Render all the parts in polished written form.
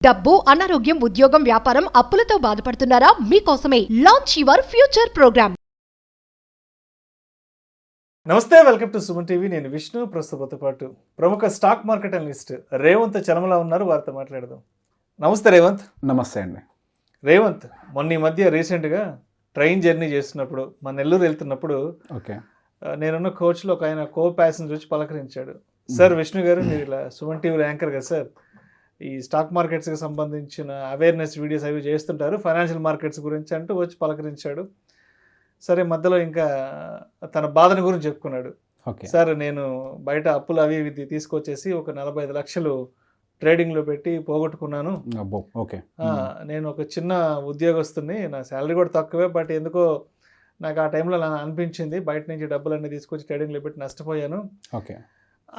డబ్బు, అనారోగ్యం, ఉద్యోగం, వ్యాపారం, అప్పులతో బాధపడుతున్నారా? మీకోసమే లాంచ్ యువర్ ఫ్యూచర్ ప్రోగ్రామ్. నమస్తే, వెల్కమ్ టు సుమన్ టీవీ. నేను విష్ణు. ప్రస్తుతంతో పాటు ప్రముఖ stock market analyst Revanth Chalamala ఉన్నారు. వారితో మాట్లాడదాం. నమస్తే రేవంత్. నమస్తే అండి. రేవంత్, మొన్న ఈ మధ్య రీసెంట్గా ట్రైన్ జర్నీ చేస్తున్నప్పుడు మన నెల్లూరు వెళ్తున్నప్పుడు ఓకే, నేనున్న కోచ్లో ఒక ఆయన కో ప్యాసింజర్ వచ్చి పలకరించాడు. సార్ విష్ణు గారు, మీరు ఇలా సుమన్ టీవీలో యాంకర్ కదా సార్, ఈ స్టాక్ మార్కెట్స్కి సంబంధించిన అవేర్నెస్ వీడియోస్ అవి చేస్తుంటారు, ఫైనాన్షియల్ మార్కెట్స్ గురించి అంటూ వచ్చి పలకరించాడు. సరే, మధ్యలో ఇంకా తన బాధని గురించి చెప్పుకున్నాడు. సార్, నేను బయట అప్పులు అవి ఇవి తీసుకొచ్చేసి ఒక 45 లక్షలు ట్రేడింగ్లో పెట్టి పోగొట్టుకున్నాను. నేను ఒక చిన్న ఉద్యోగస్తుని, నా శాలరీ కూడా తక్కువే, బట్ ఎందుకో నాకు ఆ టైంలో అనిపించింది బయట నుంచి డబ్బులన్నీ తీసుకొచ్చి ట్రేడింగ్లో పెట్టి నష్టపోయాను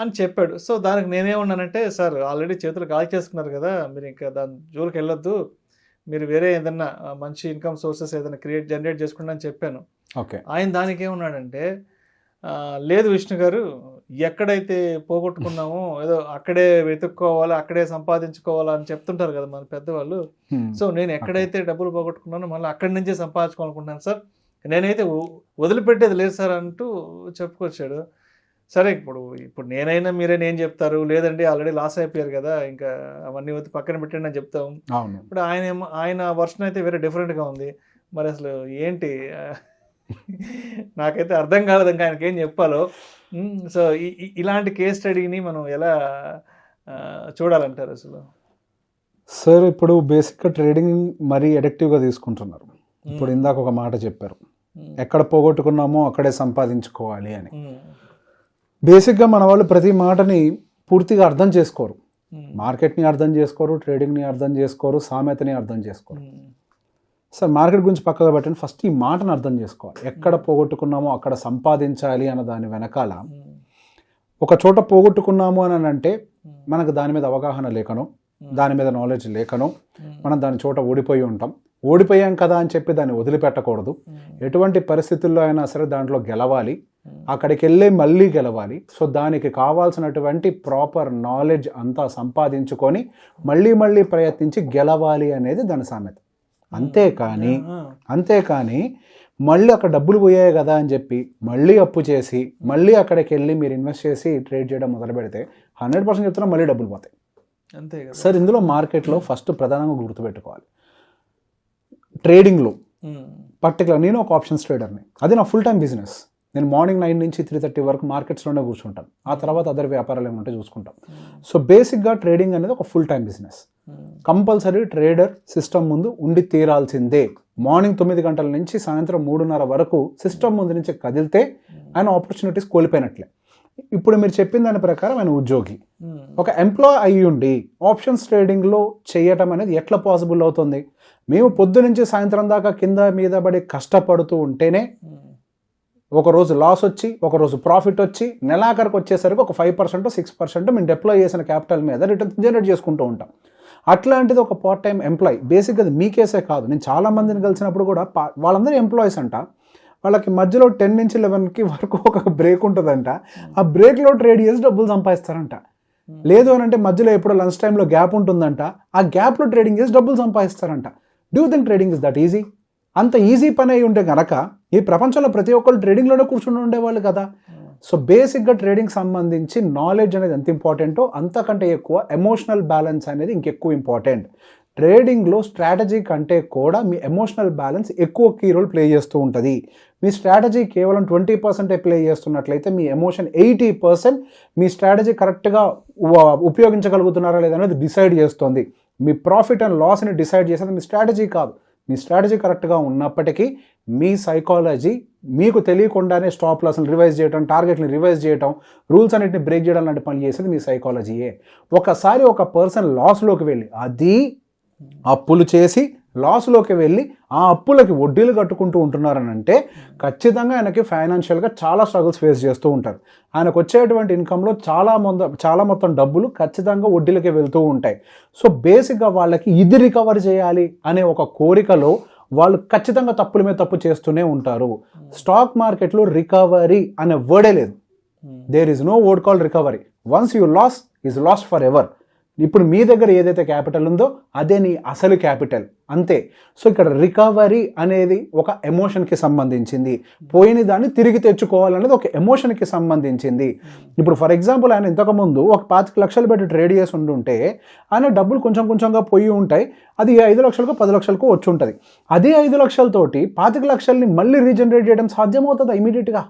అని చెప్పాడు. సో దానికి నేనేమన్నానంటే, సార్ ఆల్రెడీ చేతులు కాల్ చేసుకున్నారు కదా, మీరు ఇంకా దాని జోలికి వెళ్ళొద్దు, మీరు వేరే ఏదన్నా మంచి ఇన్కమ్ సోర్సెస్ ఏదైనా జనరేట్ చేసుకోండి అని చెప్పాను. ఆయన దానికి ఏమన్నాడంటే, లేదు విష్ణు గారు, ఎక్కడైతే పోగొట్టుకున్నామో ఏదో అక్కడే వెతుక్కోవాలా, అక్కడే సంపాదించుకోవాలా అని చెప్తుంటారు కదా మన పెద్దవాళ్ళు. సో నేను ఎక్కడైతే డబ్బులు పోగొట్టుకున్నానో మళ్ళీ అక్కడి నుంచే సంపాదించుకోవాలనుకుంటున్నాను సార్, నేనైతే వదిలిపెట్టేది లేదు సార్ అంటూ చెప్పుకొచ్చాడు. సరే, ఇప్పుడు నేనైనా మీరైనా ఏం చెప్తారు, లేదండి ఆల్రెడీ లాస్ అయిపోయారు కదా, ఇంకా అవన్నీ వద్దు పక్కన పెట్టండి అని చెప్తాం. ఇప్పుడు ఆయన వర్షన్ అయితే వేరే డిఫరెంట్గా ఉంది. మరి అసలు ఏంటి, నాకైతే అర్థం కాలేదు ఇంకా ఆయనకి ఏం చెప్పాలో. సో ఇలాంటి కేస్ స్టడీని మనం ఎలా చూడాలంటారు అసలు? సార్, ఇప్పుడు బేసిక్గా ట్రేడింగ్ మరీ అడిక్టివ్గా తీసుకుంటున్నారు. ఇప్పుడు ఇందాక ఒక మాట చెప్పారు, ఎక్కడ పోగొట్టుకున్నామో అక్కడే సంపాదించుకోవాలి అని. బేసిక్గా మన వాళ్ళు ప్రతి మాటని పూర్తిగా అర్థం చేసుకోరు. మార్కెట్ని అర్థం చేసుకోరు, ట్రేడింగ్ని అర్థం చేసుకోరు, సామెతని అర్థం చేసుకోరు. సార్, మార్కెట్ గురించి పక్కగా పెట్టండి, ఫస్ట్ ఈ మాటను అర్థం చేసుకోవాలి. ఎక్కడ పోగొట్టుకున్నామో అక్కడ సంపాదించాలి అన్న దాని వెనకాల, ఒక చోట పోగొట్టుకున్నాము అని అంటే మనకు దాని మీద అవగాహన లేకనో, దాని మీద నాలెడ్జ్ లేకనో మనం దాని చోట ఓడిపోయి ఉంటాం. ఓడిపోయాం కదా అని చెప్పి దాన్ని వదిలిపెట్టకూడదు. ఎటువంటి పరిస్థితుల్లో అయినా సరే దాంట్లో గెలవాలి, అక్కడికి వెళ్ళి మళ్ళీ గెలవాలి. సో దానికి కావాల్సినటువంటి ప్రాపర్ నాలెడ్జ్ అంతా సంపాదించుకొని మళ్ళీ ప్రయత్నించి గెలవాలి అనేది దాని సామెత. అంతేకాని మళ్ళీ అక్కడ డబ్బులు పోయాయి కదా అని చెప్పి మళ్ళీ అప్పు చేసి మళ్ళీ అక్కడికి వెళ్ళి మీరు ఇన్వెస్ట్ చేసి ట్రేడ్ చేయడం మొదలు పెడితే 100% చెప్తున్నా మళ్ళీ డబ్బులు పోతాయి. అంతే కదా సార్, ఇందులో మార్కెట్లో ఫస్ట్ ప్రధానంగా గుర్తుపెట్టుకోవాలి, ట్రేడింగ్లో పర్టికులర్ నేను ఒక ఆప్షన్స్ ట్రేడర్ని, అది నా ఫుల్ టైం బిజినెస్. నేను మార్నింగ్ 9 నుంచి 3:30 వరకు మార్కెట్స్లోనే కూర్చుంటాను. ఆ తర్వాత అదర్ వ్యాపారాలు ఏమంటే చూసుకుంటాం. సో బేసిక్గా ట్రేడింగ్ అనేది ఒక full time business. Compulsory trader system ముందు ఉండి తీరాల్సిందే. మార్నింగ్ 9 గంటల నుంచి సాయంత్రం 3:30 వరకు సిస్టమ్ ముందు నుంచి కదిలితే ఆయన ఆపర్చునిటీస్ కోల్పోయినట్లే. ఇప్పుడు మీరు చెప్పిన దాని ప్రకారం ఆయన ఉద్యోగి, ఒక ఎంప్లాయ్ అయ్యి ఉండి ఆప్షన్స్ ట్రేడింగ్లో చేయటం అనేది ఎట్లా పాసిబుల్ అవుతుంది? మేము పొద్దు నుంచి సాయంత్రం దాకా కింద మీద పడి కష్టపడుతూ ఉంటేనే ఒకరోజు లాస్ వచ్చి ఒకరోజు ప్రాఫిట్ వచ్చి నెలాఖరికి వచ్చేసరికి ఒక 5% 6% మేము డిప్లాయ్ చేసిన క్యాపిటల్ మీద రిటర్న్ జనరేట్ చేసుకుంటూ ఉంటాం. అట్లాంటిది ఒక పార్ట్ టైం ఎంప్లాయ్. బేసిక్గా అది మీ కేసే కాదు, నేను చాలామందిని కలిసినప్పుడు కూడా వాళ్ళందరూ ఎంప్లాయీస్ అంట. వాళ్ళకి మధ్యలో 10 నుంచి 11 వరకు ఒక బ్రేక్ ఉంటుందంట. ఆ బ్రేక్లో ట్రేడ్ చేసి డబ్బులు సంపాదిస్తారంట. లేదు అని అంటే మధ్యలో ఎప్పుడో లంచ్ టైంలో గ్యాప్ ఉంటుందంట, ఆ గ్యాప్లో ట్రేడింగ్ చేసి డబ్బులు సంపాదిస్తారంట. Do you think trading is that easy? అంత ఈజీ పని అయి ఉంటే కనుక ఈ ప్రపంచంలో ప్రతి ఒక్కరు ట్రేడింగ్లోనే కూర్చుని ఉండేవాళ్ళు కదా. సో బేసిక్గా ట్రేడింగ్ సంబంధించి నాలెడ్జ్ అనేది ఎంత ఇంపార్టెంటో అంతకంటే ఎక్కువ ఎమోషనల్ బ్యాలెన్స్ అనేది ఇంకెక్కువ ఇంపార్టెంట్. ట్రేడింగ్లో స్ట్రాటజీ కంటే కూడా మీ ఎమోషనల్ బ్యాలెన్స్ ఎక్కువ కీ రోల్ ప్లే చేస్తూ ఉంటుంది. మీ స్ట్రాటజీ కేవలం 20% ప్లే చేస్తున్నట్లయితే మీ ఎమోషన్ 80% మీ స్ట్రాటజీ కరెక్ట్గా ఉపయోగించగలుగుతున్నారా లేదా అనేది డిసైడ్ చేస్తుంది. మీ ప్రాఫిట్ అండ్ లాస్ని డిసైడ్ చేసేది మీ స్ట్రాటజీ కాదు. మీ స్ట్రాటజీ కరెక్ట్గా ఉన్నప్పటికీ మీ సైకాలజీ మీకు తెలియకుండానే స్టాప్ లాస్ని రివైజ్ చేయడం, టార్గెట్ని రివైజ్ చేయడం, రూల్స్ అన్నిటిని బ్రేక్ చేయడం లాంటి పని చేసేది మీ సైకాలజీయే. ఒకసారి ఒక పర్సన్ లాస్లోకి వెళ్ళి, అది అప్పులు చేసి లాస్లోకి వెళ్ళి ఆ అప్పులకి వడ్డీలు కట్టుకుంటూ ఉంటున్నారని అంటే ఖచ్చితంగా ఆయనకి ఫైనాన్షియల్గా చాలా స్ట్రగుల్స్ ఫేస్ చేస్తూ ఉంటారు. ఆయనకు వచ్చేటువంటి ఇన్కంలో చాలా మొత్తం డబ్బులు ఖచ్చితంగా వడ్డీలకి వెళ్తూ ఉంటాయి. సో బేసిక్గా వాళ్ళకి ఇది రికవర్ చేయాలి అనే ఒక కోరికలో వాళ్ళు ఖచ్చితంగా తప్పుల మీద తప్పు చేస్తూనే ఉంటారు. స్టాక్ మార్కెట్లో రికవరీ అనే వర్డే లేదు. There is no word call recovery. Once you lose is lost forever. ఇప్పుడు మీ దగ్గర ఏదైతే క్యాపిటల్ ఉందో అదే నీ అసలు క్యాపిటల్, అంతే. సో ఇక్కడ రికవరీ అనేది ఒక ఎమోషన్కి సంబంధించింది, పోయిన దాన్ని తిరిగి తెచ్చుకోవాలనేది ఒక ఎమోషన్కి సంబంధించింది. ఇప్పుడు ఫర్ ఎగ్జాంపుల్ ఆయన ఇంతకుముందు ఒక 25 లక్షలు పెట్టి ట్రేడ్ చేసి ఉండుంటే ఆయన డబ్బులు కొంచెం కొంచెంగా పోయి ఉంటాయి, అది 5 లక్షలకు 10 లక్షలకు వచ్చి ఉంటుంది. అదే 5 లక్షలతోటి 25 లక్షల్ని మళ్ళీ రీజనరేట్ చేయడం సాధ్యమవుతుందా ఇమీడియట్గా?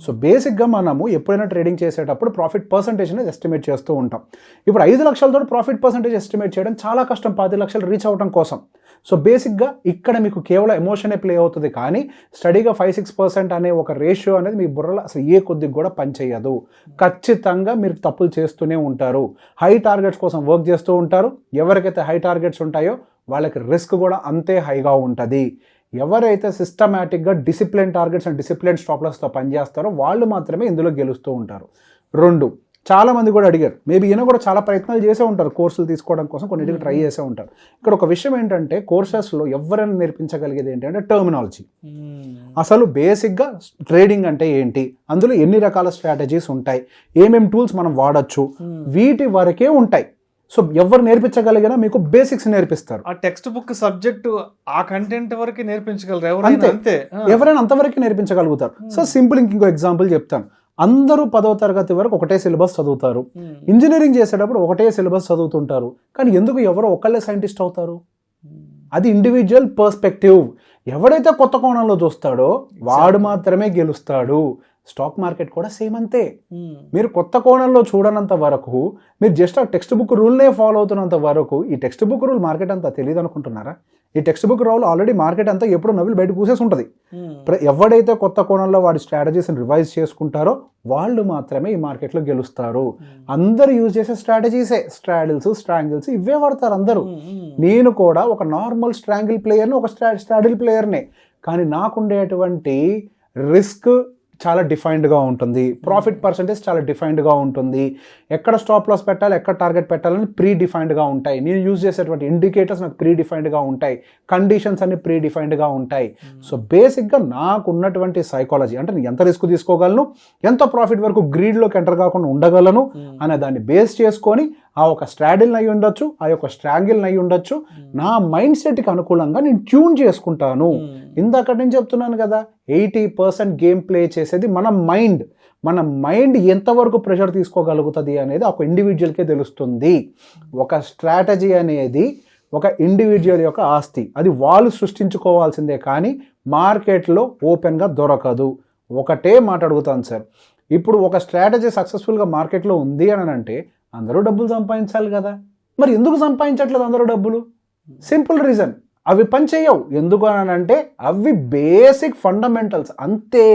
సో బేసిక్గా మనము ఎప్పుడైనా ట్రేడింగ్ చేసేటప్పుడు ప్రాఫిట్ పర్సంటేజ్ అనేది ఎస్టిమేట్ చేస్తూ ఉంటాం. ఇప్పుడు 5 లక్షలతో ప్రాఫిట్ పర్సంటేజ్ ఎస్టిమేట్ చేయడం చాలా కష్టం 10 లక్షలు రీచ్ అవ్వడం కోసం. సో బేసిక్గా ఇక్కడ మీకు కేవలం ఎమోషనే ప్లే అవుతుంది, కానీ స్టడీగా 5-6% అనే ఒక రేషియో అనేది మీ బుర్రలో అసలు ఏ కొద్దిగా కూడా పనిచేయదు. ఖచ్చితంగా మీరు తప్పులు చేస్తూనే ఉంటారు, హై టార్గెట్స్ కోసం వర్క్ చేస్తూ ఉంటారు. ఎవరికైతే హై టార్గెట్స్ ఉంటాయో వాళ్ళకి రిస్క్ కూడా అంతే హైగా ఉంటుంది. ఎవరైతే సిస్టమేటిక్గా discipline targets and discipline stop లాస్తో పనిచేస్తారో వాళ్ళు మాత్రమే ఇందులో గెలుస్తూ ఉంటారు. 2, చాలామంది కూడా అడిగారు, మేబీ ఈయన కూడా చాలా ప్రయత్నాలు చేసే ఉంటారు కోర్సులు తీసుకోవడం కోసం, కొన్నిటికి ట్రై చేసే ఉంటారు. ఇక్కడ ఒక విషయం ఏంటంటే కోర్సెస్లో ఎవరైనా నేర్పించగలిగేది ఏంటంటే టర్మినాలజీ. అసలు బేసిక్గా ట్రేడింగ్ అంటే ఏంటి, అందులో ఎన్ని రకాల స్ట్రాటజీస్ ఉంటాయి, ఏమేమి టూల్స్ మనం వాడచ్చు, వీటి వరకే ఉంటాయి. సో ఎవరు నేర్పించగలిగినా మీకు బేసిక్స్ నేర్పిస్తారు. ఆ టెక్స్ట్ బుక్ సబ్జెక్టు ఆ కంటెంట్ వరకు నేర్పించగలరు ఎవరైనా, అంతే ఎవరైనా అంతవరకు నేర్పించగలుగుతారు. సో సింపుల్ ఇంకో ఎగ్జాంపుల్ చెప్తాను. అందరూ 10వ తరగతి వరకు ఒకటే సిలబస్ చదువుతారు, ఇంజనీరింగ్ చేసేటప్పుడు ఒకటే సిలబస్ చదువుతుంటారు, కానీ ఎందుకు ఎవరో ఒకళ్ళే సైంటిస్ట్ అవుతారు? అది ఇండివిజువల్ పర్స్పెక్టివ్. ఎవడైతే కొత్త కోణంలో చూస్తాడో వాడు మాత్రమే గెలుస్తాడు. స్టాక్ మార్కెట్ కూడా సేమ్ అంతే. మీరు కొత్త కోణంలో చూడనంత వరకు, మీరు జస్ట్ ఆ టెక్స్ట్ బుక్ రూల్నే ఫాలో అవుతున్నంత వరకు, ఈ టెక్స్ట్ బుక్ రూల్ మార్కెట్ అంతా తెలియదు అనుకుంటున్నారా? ఈ text book rule already market అంతా ఎప్పుడు నవ్వులు బయట కూసేసి ఉంటుంది. ఎవడైతే కొత్త కోణంలో వాడి స్ట్రాటజీస్ని రివైజ్ చేసుకుంటారో వాళ్ళు మాత్రమే ఈ మార్కెట్లో గెలుస్తారు. అందరు యూజ్ చేసే స్ట్రాటజీసే స్ట్రాడిల్స్, స్ట్రాంగిల్స్ ఇవే వాడతారు అందరూ. నేను కూడా ఒక నార్మల్ స్ట్రాంగిల్ ప్లేయర్ని, ఒక స్ట్రాడిల్ ప్లేయర్నే, కానీ నాకుండేటువంటి రిస్క్ చాలా డిఫైన్డ్గా ఉంటుంది, ప్రాఫిట్ పర్సంటేజ్ చాలా డిఫైన్డ్గా ఉంటుంది, ఎక్కడ స్టాప్ లాస్ పెట్టాలి, ఎక్కడ టార్గెట్ పెట్టాలని ప్రీ డిఫైన్డ్గా ఉంటాయి. నేను యూజ్ చేసేటువంటి ఇండికేటర్స్ నాకు ప్రీ డిఫైన్డ్గా ఉంటాయి, కండిషన్స్ అన్ని ప్రీ డిఫైన్డ్గా ఉంటాయి. సో బేసిక్గా నాకు ఉన్నటువంటి సైకాలజీ అంటే నేను ఎంత రిస్క్ తీసుకోగలను, ఎంత ప్రాఫిట్ వరకు గ్రీడ్లోకి ఎంటర్ కాకుండా ఉండగలను అనే దాన్ని బేస్ చేసుకొని ఆ ఒక స్ట్రాడిల్ అయి ఉండొచ్చు, ఆ యొక్క స్ట్రాంగిల్ అయి ఉండొచ్చు, నా మైండ్ సెట్కి అనుకూలంగా నేను ట్యూన్ చేసుకుంటాను. ఇందాక నేను చెప్తున్నాను కదా, 80% గేమ్ ప్లే చేసేది మన మైండ్ ఎంతవరకు ప్రెషర్ తీసుకోగలుగుతుంది అనేది ఒక ఇండివిజువల్కే తెలుస్తుంది. ఒక స్ట్రాటజీ అనేది ఒక ఇండివిజువల్ యొక్క ఆస్తి, అది వాళ్ళు సృష్టించుకోవాల్సిందే, కానీ మార్కెట్లో ఓపెన్గా దొరకదు. ఒకటే మాట అడుగుతాను సార్, ఇప్పుడు ఒక స్ట్రాటజీ సక్సెస్ఫుల్గా మార్కెట్లో ఉంది అని అంటే అందరూ డబ్బులు సంపాదించాలి కదా, మరి ఎందుకు సంపాదించట్లేదు అందరూ డబ్బులు? సింపుల్ రీజన్, అవి పని చేయవు. ఎందుకు అని అంటే అవి బేసిక్ ఫండమెంటల్స్ అంతే.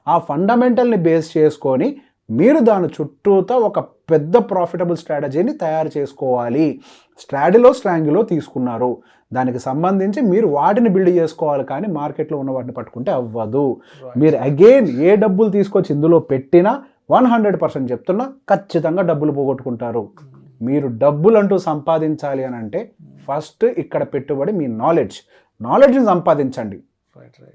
ఆ ఫండమెంటల్ని బేస్ చేసుకొని మీరు దాని చుట్టూతో ఒక పెద్ద ప్రాఫిటబుల్ స్ట్రాటజీని తయారు చేసుకోవాలి. స్ట్రాంగిలో తీసుకున్నారు, దానికి సంబంధించి మీరు వాటిని బిల్డ్ చేసుకోవాలి, కానీ మార్కెట్లో ఉన్న వాటిని పట్టుకుంటే అవ్వదు. మీరు అగైన్ ఏ డబ్బులు తీసుకొచ్చి ఇందులో పెట్టినా 100% చెప్తున్నా ఖచ్చితంగా డబ్బులు పోగొట్టుకుంటారు. మీరు డబ్బులు అంటూ సంపాదించాలి అని అంటే ఫస్ట్ ఇక్కడ పెట్టుబడి మీ నాలెడ్జ్ని సంపాదించండి.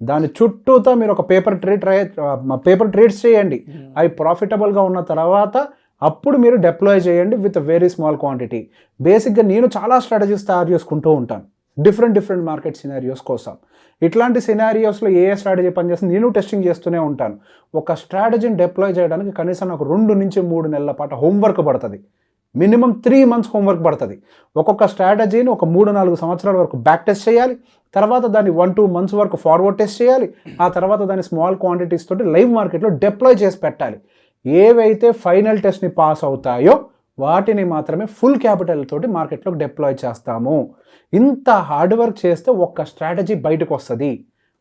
దాని చుట్టూతో మీరు ఒక పేపర్ ట్రేడ్స్ చేయండి. అవి ప్రాఫిటబుల్గా ఉన్న తర్వాత అప్పుడు మీరు డిప్లాయ్ చేయండి విత్ వెరీ స్మాల్ క్వాంటిటీ. బేసిక్గా నేను చాలా స్ట్రాటజీస్ తయారు చేసుకుంటూ ఉంటాను డిఫరెంట్ మార్కెట్ సినారియోస్ కోసం. ఇట్లాంటి సినారియోస్లో ఏ స్ట్రాటజీ పనిచేస్తుంది నేను టెస్టింగ్ చేస్తూనే ఉంటాను. ఒక స్ట్రాటజీని డిప్లాయ్ చేయడానికి కనీసం నాకు 2 నుంచి 3 నెలల పాటు హోంవర్క్ పడుతుంది. మినిమం 3 months హోంవర్క్ పడుతుంది. ఒక్కొక్క స్ట్రాటజీని ఒక 3-4 సంవత్సరాల వరకు బ్యాక్ టెస్ట్ చేయాలి, తర్వాత దాన్ని 1-2 months వరకు ఫార్వర్డ్ టెస్ట్ చేయాలి, ఆ తర్వాత దాన్ని స్మాల్ క్వాంటిటీస్ తోటి లైవ్ మార్కెట్లో డిప్లాయ్ చేసి పెట్టాలి. ఏవైతే ఫైనల్ టెస్ట్ని పాస్ అవుతాయో వాటిని మాత్రమే ఫుల్ క్యాపిటల్ తోటి మార్కెట్లోకి డిప్లాయ్ చేస్తాము. ఇంత హార్డ్ వర్క్ చేస్తే ఒక్క స్ట్రాటజీ బయటకు వస్తుంది.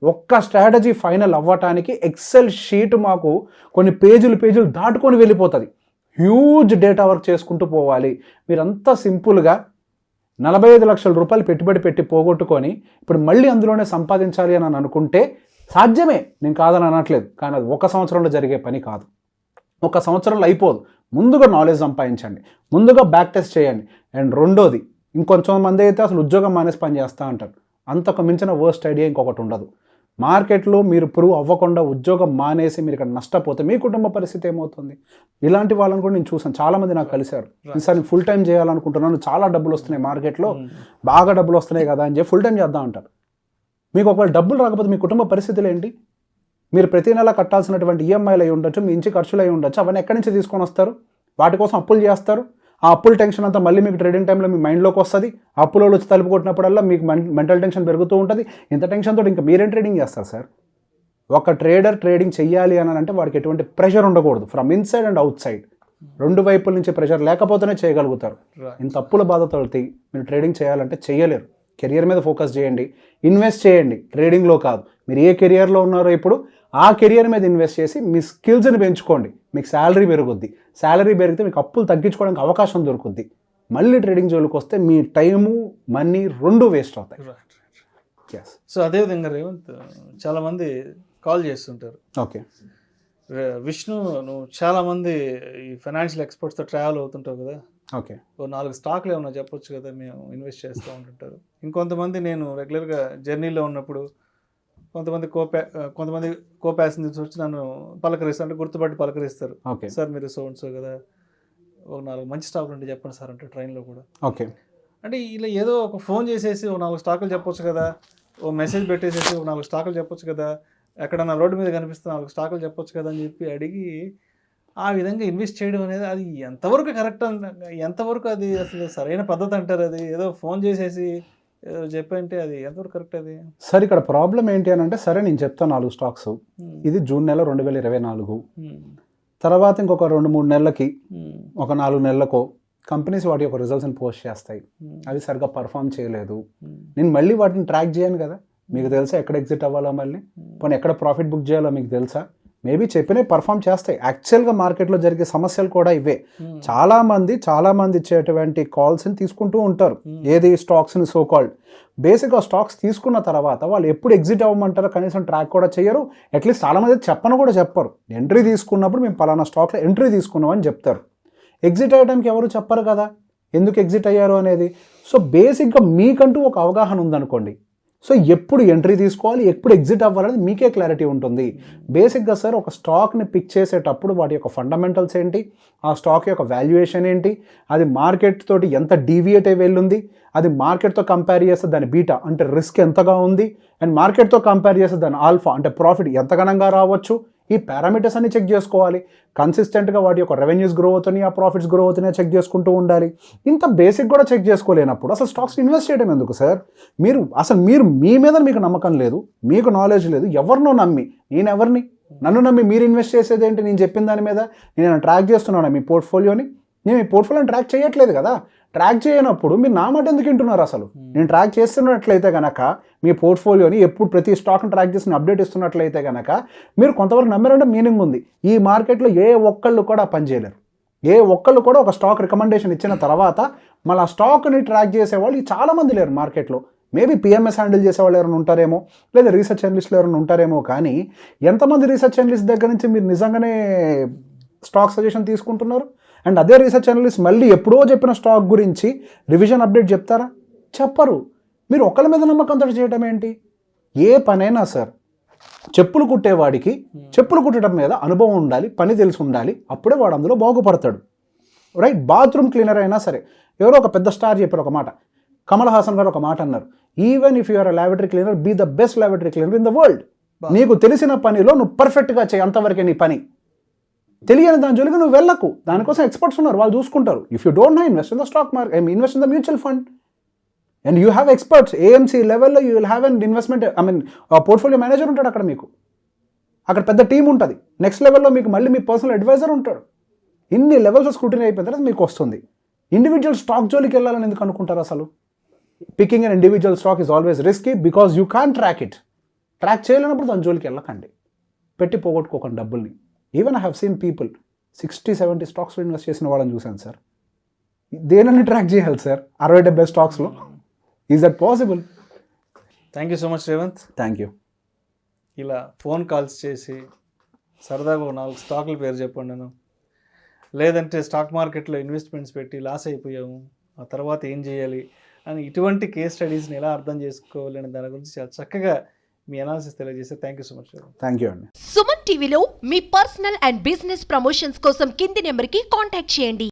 ఒక్క స్ట్రాటజీ ఫైనల్ అవ్వటానికి ఎక్సెల్ షీట్ మాకు కొన్ని పేజీలు దాటుకొని వెళ్ళిపోతుంది. హ్యూజ్ డేటా వర్క్ చేసుకుంటూ పోవాలి. మీరంతా సింపుల్గా 45 లక్షల రూపాయలు పెట్టుబడి పెట్టి పోగొట్టుకొని ఇప్పుడు మళ్ళీ అందులోనే సంపాదించాలి అని అనుకుంటే సాధ్యమే, నేను కాదని అనట్లేదు, కానీ అది 1 సంవత్సరంలో జరిగే పని కాదు. 1 సంవత్సరంలో అయిపోదు. ముందుగా నాలెడ్జ్ సంపాదించండి, ముందుగా బ్యాక్ టెస్ట్ చేయండి. అండ్ రెండోది, ఇంకొంచెం మంది అయితే అసలు ఉద్యోగం మానేసి పని చేస్తూ అంటారు. అంతకు మించిన వర్స్ట్ ఐడియా ఇంకొకటి ఉండదు. మార్కెట్లో మీరు ప్రూవ్ అవ్వకుండా ఉద్యోగం మానేసి మీరు ఇక్కడ నష్టపోతే మీ కుటుంబ పరిస్థితి ఏమవుతుంది? ఇలాంటి వాళ్ళని కూడా నేను చూసాను, చాలామంది నాకు కలిశారు. ఈసారి నేను ఫుల్ టైం చేయాలనుకుంటున్నాను, చాలా డబ్బులు వస్తున్నాయి మార్కెట్లో, బాగా డబ్బులు వస్తున్నాయి కదా అని చెప్పి ఫుల్ టైం చేద్దాం అంటారు. మీకు ఒకవేళ డబ్బులు రాకపోతే మీ కుటుంబ పరిస్థితులు ఏంటి? మీరు ప్రతి నెల కట్టాల్సినటువంటి ఈఎంఐలు అయి ఉండొచ్చు, మీ ఇంటి ఖర్చులు అయి ఉండొచ్చు, అవన్నీ ఎక్కడి నుంచి తీసుకొని వస్తారు? వాటి కోసం అప్పులు చేస్తారు. ఆ అప్పుల టెన్షన్ అంతా మళ్ళీ మీకు ట్రేడింగ్ టైంలో మీ మైండ్లోకి వస్తుంది. అప్పులో వచ్చి తలుపు కొట్టినప్పుడల్లా మీకు మెంటల్ టెన్షన్ పెరుగుతూ ఉంటుంది. ఇంత టెన్షన్ తోటి ఇంకా మీరేం ట్రేడింగ్ చేస్తారు సార్? ఒక ట్రేడర్ ట్రేడింగ్ చెయ్యాలి అని అంటే వాడికి ఎటువంటి ప్రెషర్ ఉండకూడదు, from inside and out side, రెండు వైపుల నుంచి ప్రెషర్ లేకపోతేనే చేయగలుగుతారు. ఇంత అప్పుల బాధతో మీరు ట్రేడింగ్ చేయాలంటే చేయలేరు. కెరియర్ మీద ఫోకస్ చేయండి, ఇన్వెస్ట్ చేయండి, ట్రేడింగ్లో కాదు. మీరు ఏ కెరియర్లో ఉన్నారో ఇప్పుడు ఆ కెరియర్ మీద ఇన్వెస్ట్ చేసి మీ స్కిల్స్ని పెంచుకోండి. మీకు శాలరీ పెరుగుద్ది, శాలరీ పెరిగితే మీకు అప్పులు తగ్గించుకోవడానికి అవకాశం దొరుకుద్ది. మళ్ళీ ట్రేడింగ్ జోలికి వస్తే మీ టైము మనీ రెండు వేస్ట్ అవుతాయి. సో అదేవిధంగా రేవంత్, చాలామంది కాల్ చేస్తుంటారు. ఓకే విష్ణు, నువ్వు చాలామంది ఈ ఫైనాన్షియల్ ఎక్స్పర్ట్స్తో ట్రావెల్ అవుతుంటావు కదా, ఓకే ఓ 4 స్టాక్లు ఏమన్నా చెప్పొచ్చు కదా, మేము ఇన్వెస్ట్ చేస్తూ ఉంటుంటారు. ఇంకొంతమంది నేను రెగ్యులర్గా జర్నీలో ఉన్నప్పుడు కొంతమంది కో ప్యాసింజర్స్ వచ్చి నన్ను పలకరిస్తారు, అంటే గుర్తుపట్టి పలకరిస్తారు. ఓకే సార్ మీరు సో కదా, ఒక 4 మంచి స్టాకులు ఉంటే చెప్పండి సార్ అంటే ట్రైన్లో కూడా. ఓకే అంటే ఇలా ఏదో ఒక ఫోన్ చేసేసి ఓ 4 స్టాకులు చెప్పొచ్చు కదా, ఓ మెసేజ్ పెట్టేసేసి ఓ 4 స్టాకులు చెప్పొచ్చు కదా, ఎక్కడన్నా రోడ్డు మీద కనిపిస్తే 4 స్టాకులు చెప్పొచ్చు కదా అని చెప్పి అడిగి ఆ విధంగా ఇన్వెస్ట్ చేయడం అనేది అది ఎంతవరకు కరెక్ట్, ఎంతవరకు అది అసలు సరైన పద్ధతి అంటారు? అది ఏదో ఫోన్ చేసేసి చెప్పంటే అది ఎంతవరకు కరెక్ట్? అది సార్ ఇక్కడ ప్రాబ్లం ఏంటి అని అంటే, సరే నేను చెప్తాను 4 స్టాక్స్. ఇది జూన్ నెల 2024. తర్వాత ఇంకొక 2-3 నెలలకి, ఒక 4 నెలలకో కంపెనీస్ వాటి యొక్క రిజల్ట్స్ని పోస్ట్ చేస్తాయి. అవి సరిగ్గా పర్ఫామ్ చేయలేదు, నేను మళ్ళీ వాటిని ట్రాక్ చేయను కదా. మీకు తెలుసా ఎక్కడ ఎగ్జిట్ అవ్వాలో, మళ్ళీ పోనీ ఎక్కడ ప్రాఫిట్ బుక్ చేయాలో మీకు తెలుసా? మేబీ చెప్పినవి పర్ఫామ్ చేస్తాయి. యాక్చువల్గా మార్కెట్లో జరిగే సమస్యలు కూడా ఇవే. చాలామంది ఇచ్చేటువంటి కాల్స్ని తీసుకుంటూ ఉంటారు, ఏది స్టాక్స్ని సో కాల్డ్. బేసిక్గా స్టాక్స్ తీసుకున్న తర్వాత వాళ్ళు ఎప్పుడు ఎగ్జిట్ అవ్వమంటారో కనీసం ట్రాక్ కూడా చేయరు. అట్లీస్ట్ చాలామంది చెప్పరు. ఎంట్రీ తీసుకున్నప్పుడు మేము పలానా స్టాక్లో ఎంట్రీ తీసుకున్నామని చెప్తారు. ఎగ్జిట్ అయ్యడానికి ఎవరు చెప్పరు కదా, ఎందుకు ఎగ్జిట్ అయ్యారు అనేది. సో బేసిక్గా మీకంటూ ఒక అవగాహన ఉందనుకోండి, సో ఎప్పుడు ఎంట్రీ తీసుకోవాలి, ఎప్పుడు ఎగ్జిట్ అవ్వాలనేది మీకే క్లారిటీ ఉంటుంది. బేసిక్గా సార్ ఒక స్టాక్ని పిక్ చేసేటప్పుడు వాటి యొక్క ఫండమెంటల్స్ ఏంటి, ఆ స్టాక్ యొక్క వాల్యుయేషన్ ఏంటి, అది మార్కెట్ తోటి ఎంత డీవియేట్ అయి వెళ్ళుంది, అది మార్కెట్తో కంపేర్ చేస్తే దాని బీటా అంటే రిస్క్ ఎంతగా ఉంది, అండ్ మార్కెట్తో కంపేర్ చేస్తే దాని ఆల్ఫా అంటే ప్రాఫిట్ ఎంత గణంగా రావచ్చు, ఈ పారామీటర్స్ అన్ని చెక్ చేసుకోవాలి. కన్సిస్టెంట్గా వాటి యొక్క రెవెన్యూస్ గ్రో అవుతున్నాయి, ఆ ప్రాఫిట్స్ గ్రో అవుతున్నాయి చెక్ చేసుకుంటూ ఉండాలి. ఇంత బేసిక్ కూడా చెక్ చేసుకోలేనప్పుడు అసలు స్టాక్స్ ఇన్వెస్ట్ చేయడం ఎందుకు సార్? మీరు మీ మీద మీకు నమ్మకం లేదు, మీకు నాలెడ్జ్ లేదు, ఎవరినో నమ్మి, నన్ను నమ్మి మీరు ఇన్వెస్ట్ చేసేది ఏంటి? నేను చెప్పిన దాని మీద నేను ట్రాక్ చేస్తున్నాను మీ పోర్ట్ఫోలియోని. నేను మీ పోర్ట్ఫోలియోని ట్రాక్ చేయట్లేదు కదా. ట్రాక్ చేయనప్పుడు మీరు నా మాట ఎందుకు వింటున్నారు? అసలు నేను ట్రాక్ చేస్తున్నట్లయితే కనుక, మీ పోర్ట్ఫోలియోని ఎప్పుడు ప్రతి స్టాక్ని ట్రాక్ చేసిన అప్డేట్ ఇస్తున్నట్లయితే కనుక మీరు కొంతవరకు నమ్మారంటే మీనింగ్ ఉంది. ఈ మార్కెట్లో ఏ ఒక్కళ్ళు కూడా పని చేయలేరు. ఏ ఒక్కళ్ళు కూడా ఒక స్టాక్ రికమెండేషన్ ఇచ్చిన తర్వాత మళ్ళీ ఆ స్టాక్ని ట్రాక్ చేసేవాళ్ళు చాలామంది లేరు మార్కెట్లో. మేబీ పిఎంఎస్ హ్యాండిల్ చేసేవాళ్ళు ఎవరైనా ఉంటారేమో, లేదా రీసెర్చ్ అనలిస్టులు ఎవరైనా ఉంటారేమో, కానీ ఎంతమంది రీసెర్చ్ అనలిస్ట్ దగ్గర నుంచి మీరు నిజంగానే స్టాక్ సజెషన్ తీసుకుంటున్నారు? అండ్ అదే రీసెర్చ్ అనలిస్ట్ మళ్ళీ ఎప్పుడో చెప్పిన స్టాక్ గురించి రివిజన్ అప్డేట్ చెప్తారా? చెప్పరు. మీరు ఒకళ్ళ మీద నమ్మకంతో చేయడం ఏంటి? ఏ పనైనా సార్, చెప్పులు కుట్టేవాడికి చెప్పులు కుట్టడం మీద అనుభవం ఉండాలి, పని తెలిసి ఉండాలి, అప్పుడే వాడు అందులో బాగుపడతాడు. రైట్? బాత్రూమ్ క్లీనర్ అయినా సరే, ఎవరో ఒక పెద్ద స్టార్ చెప్పారు ఒక మాట, కమల్ హాసన్ గారు ఒక మాట అన్నారు, even if you're laboratory cleaner, be the best laboratory cleaner in the world. నీకు తెలిసిన పనిలో నువ్వు పర్ఫెక్ట్గా చేయి, అంతవరకే నీ పని. తెలియని దాని జోలికి నువ్వు వెళ్ళకు, దానికోసం ఎక్స్పర్ట్స్ ఉన్నారు, వాళ్ళు చూసుకుంటారు. If you don't know, invest in the stock market, invest in the mutual fund, and you have experts. AMC లెవెల్లో you will have an investment portfolio manager ఉంటాడు అక్కడ, మీకు అక్కడ పెద్ద టీం ఉంటుంది. నెక్స్ట్ లెవెల్లో మీకు మళ్ళీ మీ పర్సనల్ అడ్వైజర్ ఉంటాడు. ఇన్ని లెవెల్స్ స్క్రూటినీ అయిపోయిన తర్వాత మీకు వస్తుంది. ఇండివిజువల్ స్టాక్ జోలికి వెళ్ళాలని ఎందుకు అనుకుంటారు అసలు? Picking an individual stock is always risky because you can track it. Track చేయలేనప్పుడు దాని జోలికి వెళ్ళకండి, పెట్టి పోగొట్టుకోకండి డబ్బుల్ని. Even I have seen people 60-70 స్టాక్స్లో ఇన్వెస్ట్ చేసిన వాళ్ళని చూశాను సార్. దేనని ట్రాక్ చేయాలి సార్ 60-70 స్టాక్స్లో? Is that possible? Thank you so much Revanth. Thank you. ఇలా ఫోన్ కాల్స్ చేసి సరదాగా 4 స్టాకుల పేరు చెప్పండి నేను, లేదంటే స్టాక్ మార్కెట్లో ఇన్వెస్ట్మెంట్స్ పెట్టి లాస్ అయిపోయాము, ఆ తర్వాత ఏం చేయాలి అని, ఇటువంటి కేస్ స్టడీస్ని ఎలా అర్థం చేసుకోవాలి అనే దాని గురించి చాలా చక్కగా మీ అనాలిసిస్ తెలియజేస్తే thank you so much. Thank you అండి. సుమన్ టీవీలో మీ పర్సనల్ అండ్ బిజినెస్ ప్రమోషన్స్ కోసం కింది నెంబర్కి కాంటాక్ట్ చేయండి.